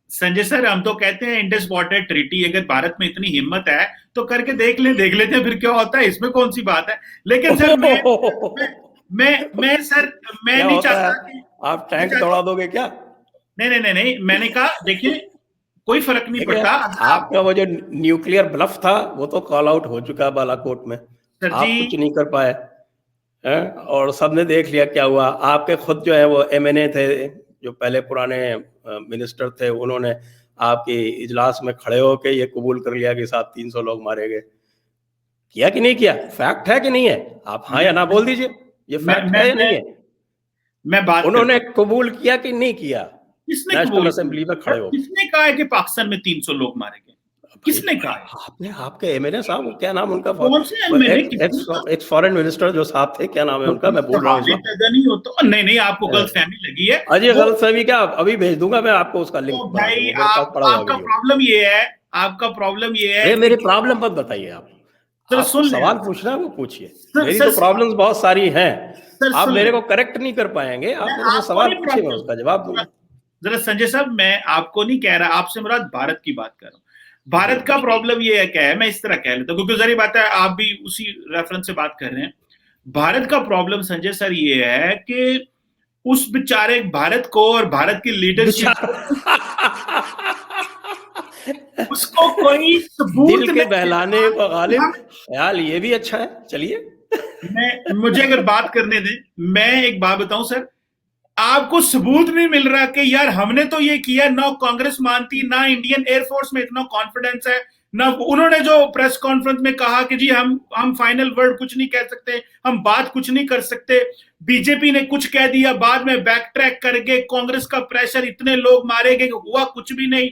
संजय सर हम तो कहते हैं इंडस वाटर ट्रीटी अगर भारत में इतनी हिम्मत है तो करके देख लेते हैं फिर क्या होता है, इसमें कौन सी बात है। लेकिन सर मैं नहीं चाहता कि आप टैंक दौड़ा दोगे क्या? नहीं, मैंने कहा देखिए कोई फर्क नहीं पड़ता। आपका वो जो न्यूक्लियर ब्लफ था वो तो कॉल आउट हो चुका बालाकोट में, आप कुछ नहीं कर पाए हैं, और सबने देख लिया क्या हुआ। आपके खुद जो है वो MNA थे, जो पहले पुराने मिनिस्टर थे, उन्होंने आपके इजलास में खड़े होकर ये कबूल कर लिया कि साहब 300 लोग मारे गए। किया कि नहीं किया? फैक्ट है कि नहीं है? आप हाँ या ना बोल दीजिए, ये फैक्ट है या नहीं है? उन्होंने कबूल किया कि नहीं किया? नेशनल असेंबली में खड़े हो। किसने कहा है कि पाकिस्तान में 300 लोग मारे गए? किसने कहा है? आपके MNA साहब, क्या नाम उनका, एक्स फॉरेन मिनिस्टर जो साहब थे, क्या नाम है उनका, मैं बोल रहा हूँ नहीं आपको गलतफहमी लगी है। अजय गलतफहमी क्या, अभी भेज दूंगा मैं आपको उसका लिंक। भाई आपका प्रॉब्लम ये है मेरी प्रॉब्लम मत बताइए आप सवाल पूछना है वो पूछिए। मेरी तो प्रॉब्लम्स बहुत सारी हैं, आप मेरे को करेक्ट नहीं कर पाएंगे, आप मेरे से सवाल पूछिए, मैं उसका जवाब दूंगा। जरा संजय साहब, मैं आपको नहीं कह रहा, आपसे मुराद भारत की बात कर रहा हूँ। भारत का प्रॉब्लम ये है, क्या है, मैं इस तरह कह लेता हूँ क्योंकि जरी बात है आप भी उसी रेफरेंस से बात कर रहे हैं। भारत का प्रॉब्लम संजय सर ये है कि उस बेचारे भारत को और भारत की लीडरशिप उसको कोई सबूत दिल के बहलाने को गालिब ख्याल, ये भी अच्छा है। चलिए मुझे अगर बात करने दें, मैं एक बात बताऊं सर, आपको सबूत नहीं मिल रहा कि यार हमने तो ये किया, ना कांग्रेस मानती, ना इंडियन एयरफोर्स में इतना कॉन्फिडेंस है, ना उन्होंने जो प्रेस कॉन्फ्रेंस में कहा कि जी हम फाइनल वर्ड कुछ नहीं कह सकते, हम बात कुछ नहीं कर सकते। बीजेपी ने कुछ कह दिया, बाद में बैक ट्रैक करके कांग्रेस का प्रेशर, इतने लोग मारे गए, हुआ कुछ भी नहीं।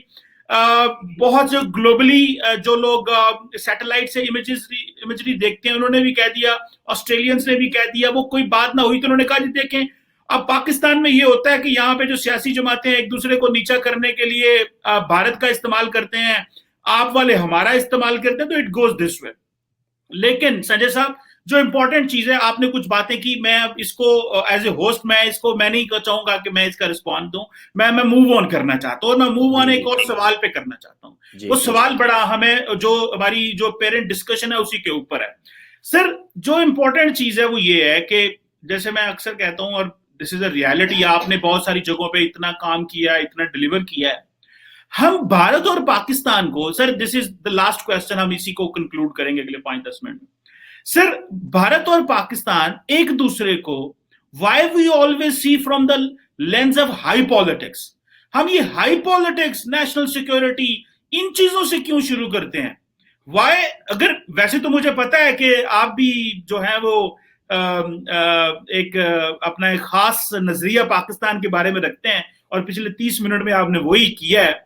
बहुत जो ग्लोबली जो लोग सैटेलाइट से इमेजरी देखते हैं उन्होंने भी कह दिया, ऑस्ट्रेलियंस ने भी कह दिया, वो कोई बात ना हुई तो उन्होंने कहा जी देखें अब पाकिस्तान में ये होता है कि यहाँ पे जो सियासी जमातें एक दूसरे को नीचा करने के लिए भारत का इस्तेमाल करते हैं, आप वाले हमारा इस्तेमाल करते हैं, तो इट गोज दिस वे। लेकिन संजय साहब, जो इंपॉर्टेंट चीज है, आपने कुछ बातें की, मैं अब इसको एज ए होस्ट मैं नहीं चाहूंगा कि मैं इसका रिस्पॉन्स दूं, मैं मूव ऑन करना चाहता हूं, और मैं मूव ऑन एक और सवाल पे करना चाहता हूं। वो सवाल बड़ा हमें जो हमारी जो पेरेंट डिस्कशन है उसी के ऊपर है। सर जो इम्पोर्टेंट चीज है वो ये है कि जैसे मैं अक्सर कहता हूं, और दिस इज अ रियलिटी, आपने बहुत सारी जगहों पे इतना काम किया, इतना डिलीवर किया है। हम भारत और पाकिस्तान को, sir this is the last question, हम इसी को कंक्लूड करेंगे अगले 5-10 मिनट में। सर भारत और पाकिस्तान एक दूसरे को why we always see from the lens of high politics, हम ये हाई पॉलिटिक्स, नेशनल सिक्योरिटी, इन चीजों से क्यों शुरू करते हैं? वाई, अगर वैसे तो मुझे पता है कि आप भी जो है वो एक अपना एक खास नजरिया पाकिस्तान के बारे में रखते हैं, और पिछले 30 मिनट में आपने वही किया है,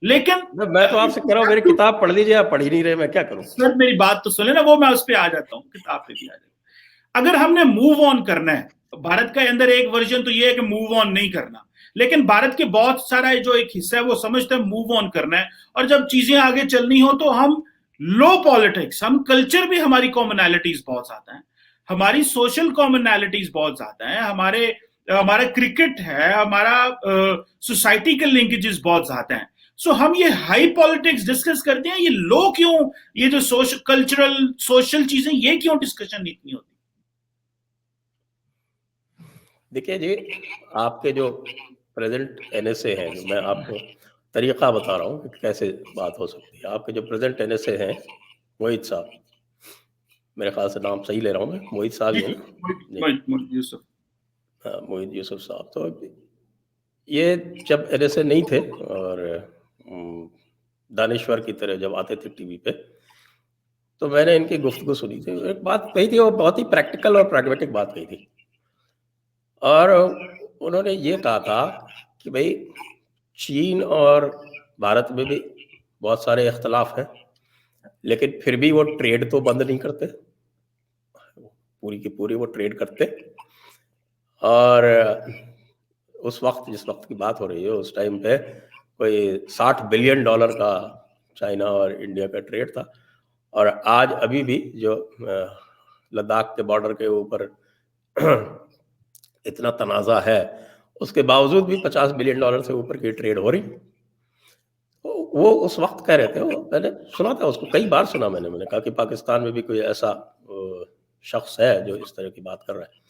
लेकिन मैं तो आपसे कह रहा हूँ मेरी किताब पढ़ लीजिए, आप पढ़ ही नहीं रहे, मैं क्या करूं? सर मेरी बात तो सुने ना, वो मैं उस पर आ जाता हूँ, किताब पे भी आ जाता हूँ। अगर हमने मूव ऑन करना है, भारत का अंदर एक वर्जन तो ये है कि मूव ऑन नहीं करना, लेकिन भारत के बहुत सारा जो एक हिस्सा है वो समझते हैं मूव ऑन करना है, और जब चीजें आगे चलनी हो तो हम लो पॉलिटिक्स, हम कल्चर भी, हमारी कॉमनैलिटीज बहुत ज्यादा है, हमारी सोशल कॉमनैलिटीज बहुत ज्यादा है, हमारा क्रिकेट है, हमारा सोसाइटी के लिंकेजेस बहुत ज्यादा है। सो हम ये हाई पॉलिटिक्स डिस्कस करते हैं, ये लो क्यों, ये जो सोशल कल्चरल सोशल चीजें, ये क्यों डिस्कशन इतनी होती? देखिए जी, आपके जो प्रेजेंट एनएसए हैं, जो मैं आपको तरीका बता रहा हूँ कि कैसे बात हो सकती है। आपके जो प्रेजेंट एनएसए हैं, मोहित साहब, मेरे ख्याल से नाम सही ले रहा हूँ मैं, मोहित साहब ही है ना? मोहित यूसुफ। हाँ, मोहित यूसुफ साहब। तो ये जब एनएसए नहीं थे और दानेश्वर की तरह जब आते थे टीवी पे, तो मैंने इनकी गुफ्तगू सुनी थी। एक बात कही थी, वो बहुत ही प्रैक्टिकल और प्रैग्मेटिक बात कही थी, और उन्होंने ये कहा था कि भाई चीन और भारत में भी बहुत सारे इख्तलाफ हैं, लेकिन फिर भी वो ट्रेड तो बंद नहीं करते, पूरी की पूरी वो ट्रेड करते। और उस वक्त, जिस वक्त की बात हो रही है, उस टाइम पे कोई $60 बिलियन का चाइना और इंडिया का ट्रेड था। और आज अभी भी जो लद्दाख के बॉर्डर के ऊपर इतना तनाज़ा है, उसके बावजूद भी $50 बिलियन से ऊपर की ट्रेड हो रही। तो वो उस वक्त कह रहे थे, वो मैंने सुना था उसको, कई बार सुना मैंने कहा कि पाकिस्तान में भी कोई ऐसा शख्स है जो इस तरह की बात कर रहा है।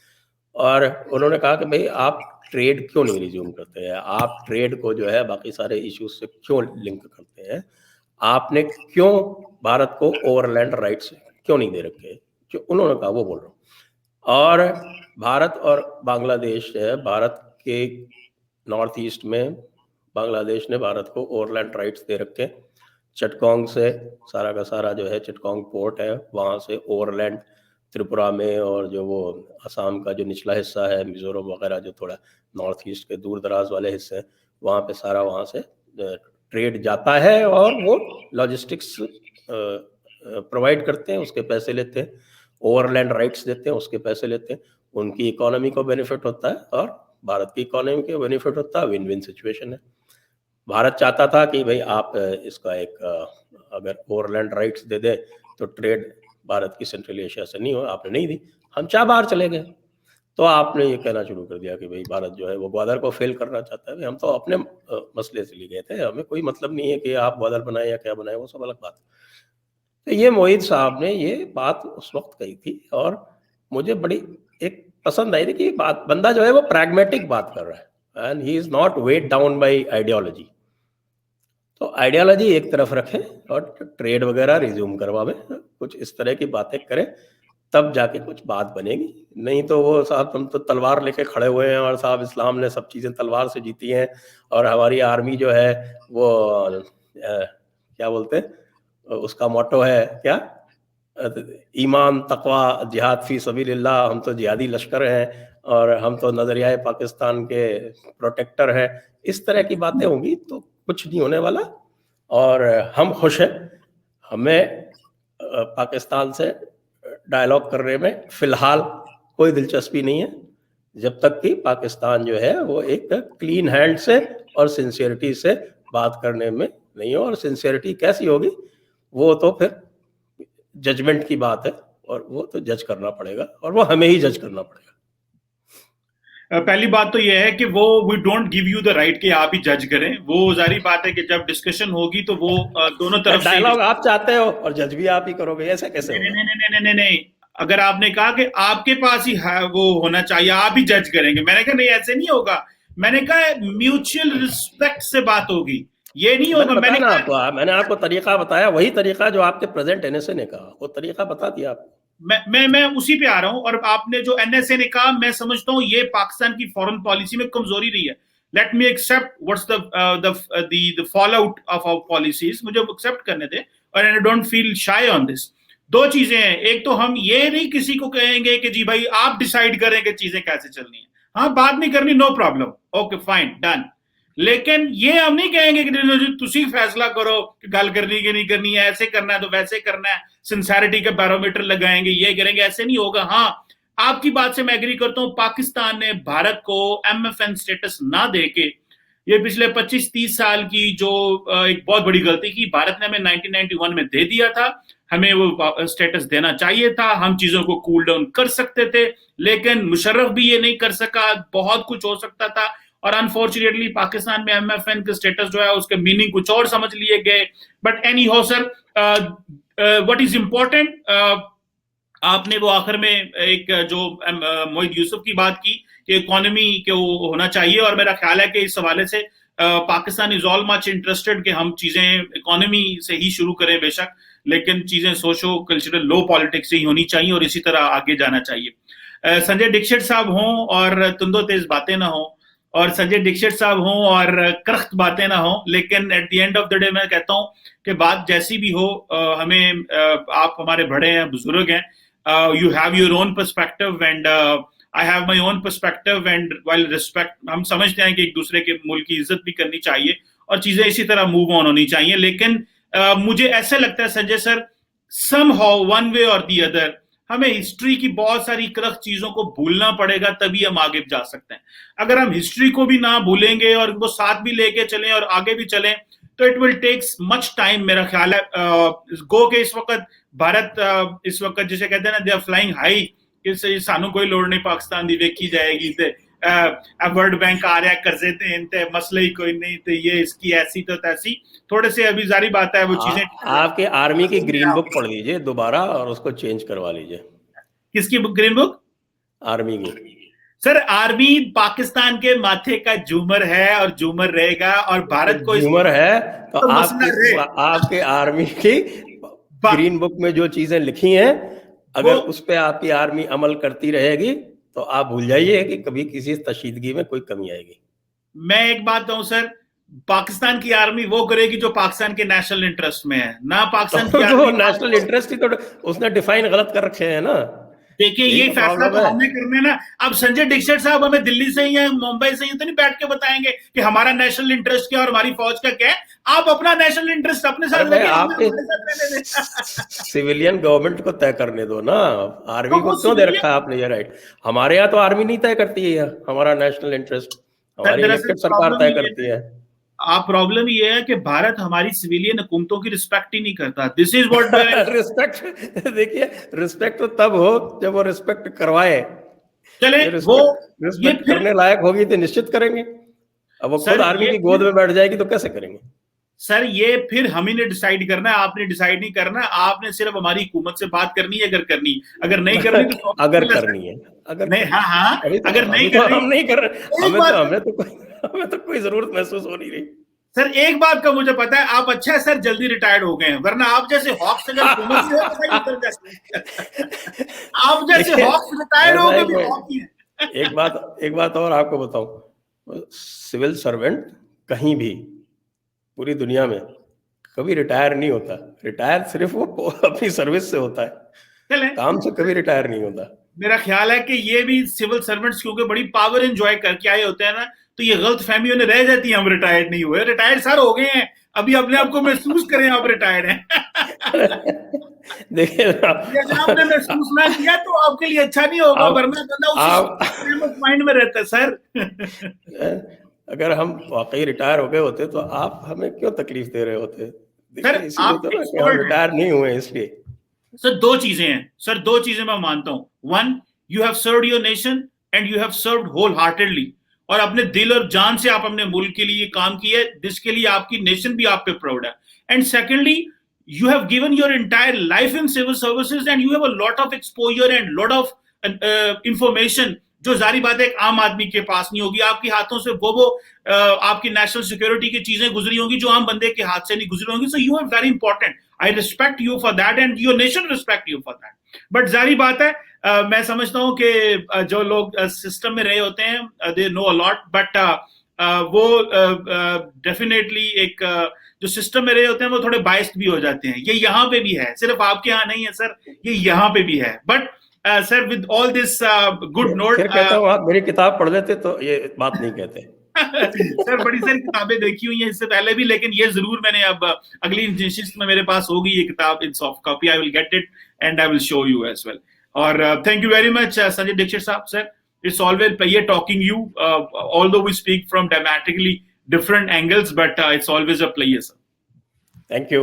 और उन्होंने कहा कि भाई आप ट्रेड क्यों नहीं रिज्यूम करते हैं, आप ट्रेड को जो है बाकी सारे इश्यूज से क्यों लिंक करते हैं, आपने क्यों भारत को ओवरलैंड राइट्स क्यों नहीं दे रखे, जो उन्होंने कहा वो बोल रहा हूँ। और भारत और बांग्लादेश है, भारत के नॉर्थ ईस्ट में बांग्लादेश ने भारत को ओवरलैंड राइट्स दे रखे। चटगांव से सारा का सारा जो है, चटगांव पोर्ट है, वहाँ से ओवरलैंड त्रिपुरा में, और जो वो असम का जो निचला हिस्सा है, मिजोरम वगैरह जो थोड़ा नॉर्थ ईस्ट के दूर दराज वाले हिस्से हैं, वहाँ पे सारा वहाँ से ट्रेड जाता है, और वो लॉजिस्टिक्स प्रोवाइड करते हैं, उसके पैसे लेते हैं, ओवरलैंड राइट्स देते हैं, उसके पैसे लेते हैं, उनकी इकोनॉमी को बेनिफिट होता है और भारत की इकोनॉमी को बेनिफिट होता है। विन विन सिचुएशन है। भारत चाहता था कि भाई आप इसका एक अगर ओवरलैंड राइट्स दे दें तो ट्रेड भारत की सेंट्रल एशिया से नहीं हो, आपने नहीं दी, हम चाह बाहर चले गए। तो आपने ये कहना शुरू कर दिया कि भाई भारत जो है वो ग्वादर को फेल करना चाहता है। हम तो अपने मसले से लिए गए थे, हमें कोई मतलब नहीं है कि आप ग्वादर बनाए या क्या बनाए, वो सब अलग बात है। तो ये मोहित साहब ने ये बात उस वक्त कही थी, और मुझे बड़ी एक पसंद आई थी कि बात, बंदा जो है वो प्रैग्मेटिक बात कर रहा है, and he is not weighed down by ideology. तो आइडियोलॉजी एक तरफ रखें और ट्रेड वगैरह रिज्यूम करवावें, कुछ इस तरह की बातें करें, तब जाके कुछ बात बनेगी। नहीं तो वो साहब हम तो तलवार लेके खड़े हुए हैं, और साहब इस्लाम ने सब चीज़ें तलवार से जीती हैं, और हमारी आर्मी जो है वो क्या बोलते हैं, उसका मोटो है क्या, ईमान तकवा जिहाद फी सबीलिल्लाह, हम तो जिहादी लश्कर हैं और हम तो नजरिया पाकिस्तान के प्रोटेक्टर हैं। इस तरह की बातें होंगी तो कुछ नहीं होने वाला, और हम खुश हैं। हमें पाकिस्तान से डायलॉग करने में फिलहाल कोई दिलचस्पी नहीं है, जब तक कि पाकिस्तान जो है वो एक क्लीन हैंड से और सिंसियरिटी से बात करने में नहीं हो। और सिंसियरिटी कैसी होगी वो तो फिर जजमेंट की बात है, और वो तो जज करना पड़ेगा, और वो हमें ही जज करना पड़ेगा। पहली बात तो यह है कि वो we don't give you the right कि आप ही जज करें। वो जारी बात है कि जब डिस्कशन होगी तो वो दोनों तरफ से डायलॉग आप चाहते हो और जज भी आप ही करोगे, ऐसा कैसे नहीं होगा? नहीं नहीं नहीं नहीं नहीं, अगर आपने कहा कि आपके पास ही वो होना चाहिए, आप ही जज करेंगे, मैंने कहा नहीं ऐसे नहीं होगा। मैंने कहा म्यूचुअल रिस्पेक्ट से बात होगी, ये नहीं होगा। मैंने आपको तरीका बताया, वही तरीका जो आपके प्रेजेंट एनएसए ने कहा, वो तरीका बता दिया आपको। मैं उसी पे आ रहा हूं। और आपने जो एनएसए ने कहा, मैं समझता हूं ये पाकिस्तान की फॉरेन पॉलिसी में कमजोरी रही है। Let me accept what's the fall out of our policies, मुझे एक्सेप्ट करने दे, और I don't feel shy on this. दो चीजें हैं, एक तो हम ये नहीं किसी को कहेंगे कि जी भाई आप डिसाइड करें कि चीजें कैसे चलनी है, हाँ बात नहीं करनी, no problem, okay fine done. लेकिन ये हम नहीं कहेंगे कि तुसी फैसला करो कि गल करनी कि नहीं करनी है, ऐसे करना है तो वैसे करना है, सिंसेरिटी का बैरोमीटर लगाएंगे, ये करेंगे, ऐसे नहीं होगा। हाँ, आपकी बात से मैं एग्री करता हूं, पाकिस्तान ने भारत को एमएफएन स्टेटस ना देके ये पिछले 25-30 साल की जो एक बहुत बड़ी गलती की। भारत ने हमें 1991 में दे दिया था, हमें वो स्टेटस देना चाहिए था, हम चीजों को कूल डाउन कर सकते थे, लेकिन मुशर्रफ भी ये नहीं कर सका। बहुत कुछ हो सकता था, और अनफॉर्चुनेटली पाकिस्तान में एमएफएन का स्टेटस जो है उसके मीनिंग कुछ और समझ लिए गए। बट एनी हो सर, व्हाट इज इंपॉर्टेंट, आपने वो आखिर में एक जो मोहित यूसुफ की बात की कि इकोनॉमी के वो होना चाहिए, और मेरा ख्याल है कि इस हवाले से Pakistan is all much interested कि हम चीजें इकोनॉमी से ही शुरू करें बेशक, लेकिन चीजें सोशो कल्चरल लो पॉलिटिक्स से ही होनी चाहिए और इसी तरह आगे जाना चाहिए। संजय दीक्षित साहब हों और तुंदो तेज बातें ना हो, और संजय दीक्षित साहब हों और करख्त बातें ना हो, लेकिन at the end of the day मैं कहता हूं कि बात जैसी भी हो, हमें आप हमारे बड़े हैं, बुजुर्ग हैं, you have your own perspective and I have my own perspective, and while respect, हम समझते हैं कि एक दूसरे के मुल्क की इज्जत भी करनी चाहिए और चीजें इसी तरह मूव ऑन होनी चाहिए। लेकिन मुझे ऐसा लगता है Sanjay sir, somehow one way or the other हमें हिस्ट्री की बहुत सारी करख चीजों को भूलना पड़ेगा, तभी हम आगे जा सकते हैं। अगर हम हिस्ट्री को भी ना भूलेंगे और उनको साथ भी लेके चलें और आगे भी चलें, तो it will takes much time. मेरा ख्याल है गो के इस वक्त भारत इस वक्त जिसे कहते हैं ना, दे आर फ्लाइंग हाई, कि सानू कोई लोड़ नहीं पाकिस्तान दी वेखी जाएगी, ते वर्ल्ड बैंक आ रहा है कर्जे देन, ते मसले ही कोई नहीं, ते ये इसकी ऐसी तो तैसी, थोड़े से अभी जारी बात है वो चीजें। आपके आर्मी की ग्रीन बुक पढ़ लीजिए दोबारा और उसको चेंज करवा लीजिए। किसकी ग्रीन बुक? आर्मी की। सर आर्मी पाकिस्तान के माथे का झूमर है और झूमर रहेगा, और भारत को झूमर है तो आपके आर्मी की ग्रीन बुक में जो चीजें लिखी हैं, अगर उस पे आपकी आर्मी अमल करती रहेगी तो आप भूल जाइए कि कभी किसी तशीदगी में कोई कमी आएगी। मैं एक बात कहूं सर, पाकिस्तान की आर्मी वो करेगी जो पाकिस्तान के नेशनल इंटरेस्ट में है, ना पाकिस्तान की आर्मी। नेशनल इंटरेस्ट ही तो उसने डिफाइन गलत कर रखे हैं ना। देखिए ये फैसला तो हमने करना ना। अब संजय दीक्षित साहब हमें दिल्ली से या मुंबई से तो नहीं बैठ के बताएंगे कि हमारा नेशनल इंटरेस्ट क्या और हमारी फौज का क्या है। आप अपना नेशनल इंटरेस्ट अपने साथ लेके सिविलियन गवर्नमेंट को तय करने दो ना, आर्मी को क्यों दे रखा है आपने ये राइट? हमारे यहाँ तो आर्मी नहीं तय करती है हमारा नेशनल इंटरेस्ट, हमारी इलेक्टेड सरकार तय करती है। आप प्रॉब्लम ये है कि भारत हमारी सिविलियन हुकूमतों की रिस्पेक्ट ही नहीं करता। This is what respect. देखिए रिस्पेक्ट तो तब हो जब वो रिस्पेक्ट करवाए। चले वो रिस्पेक्ट करने लायक होगी तो निश्चित करेंगे। अब वो खुद आर्मी की गोद में बैठ जाएगी तो कैसे करेंगे? सर ये फिर हम ही ने डिसाइड करना है, आपने डिसाइड नहीं करना। आपने सिर्फ हमारी हुकूमत से बात करनी है, अगर करनी, अगर नहीं करनी तो अगर करनी है, अगर नहीं, हाँ अगर नहीं करनी, हम नहीं कर रहे, हमें तो कोई जरूरत महसूस हो नहीं रही। सर एक बात का मुझे पता है, आप अच्छा है सर जल्दी रिटायर्ड हो गए हैं, वरना आप जैसे हॉक्स अगर हुकूमत से आप जैसे हॉक्स रिटायर्ड हो गए भी हॉक ही है। एक बात और आपको बताऊं, सिविल सर्वेंट कहीं भी पूरी दुनिया में कभी रिटायर नहीं होता। रिटायर सिर्फ वो अपनी सर्विस से होता है, काम से कभी रिटायर नहीं होता। मेरा ख्याल है कि ये भी सिविल सर्वेंट्स क्योंकि बड़ी पावर एंजॉय करके आए होते हैं ना, तो ये गलत फहमियों ने रह जाती है हम रिटायर्ड नहीं हुए। रिटायर्ड सर हो गए हैं, अभी अपने आप को महसूस करें आप रिटायर्ड हैं। देखिए आपने महसूस ना किया तो आपके लिए अच्छा नहीं होगा, वरना बंदा उस माइंड में रहता है। सर अगर हम वाकई रिटायर हो गए होते तो आप हमें क्यों तकलीफ दे रहे होते? आप रिटायर नहीं हुए इसलिए। सर दो चीजें हैं सर, दो चीजें मैं मानता हूं। One, you have served your nation and you have served whole heartedly, और अपने दिल और जान से आप अपने मुल्क के लिए काम किए, जिसके लिए आपकी नेशन भी आप पे प्राउड है। And secondly, you have given your entire life in civil services and you have a lot of exposure and lot of information जो जारी बात है एक आम आदमी के पास नहीं होगी. आपके हाथों से वो आपकी नेशनल सिक्योरिटी की चीजें गुजरी होंगी जो आम बंदे के हाथ से नहीं गुजरी होंगी. So you are very important. I respect you for that and your nation respect you for that. But जारी बात है मैं समझता हूं कि जो लोग सिस्टम में रहे होते हैं they know a lot, but वो डेफिनेटली एक जो सिस्टम में रहे होते हैं वो थोड़े बाइस्ड भी हो जाते हैं. ये यहाँ पे भी है, सिर्फ आपके यहाँ नहीं है सर, ये यहाँ पे भी है. But sir with all this good note, कहता हूँ आप मेरी किताब पढ़ लेते तो ये बात नहीं कहते. सर बड़ी सारी किताबें देखी हुई हैं इससे पहले भी, लेकिन ये जरूर मैंने अब अगली निश्चित में मेरे पास होगी ये किताब in soft copy. I will get it and I will show you as well. और thank you very much Sanjay Dikshit साहब. Sir it's always pleasure talking you, although we speak from dramatically different angles, but it's always a pleasure, sir. Thank you.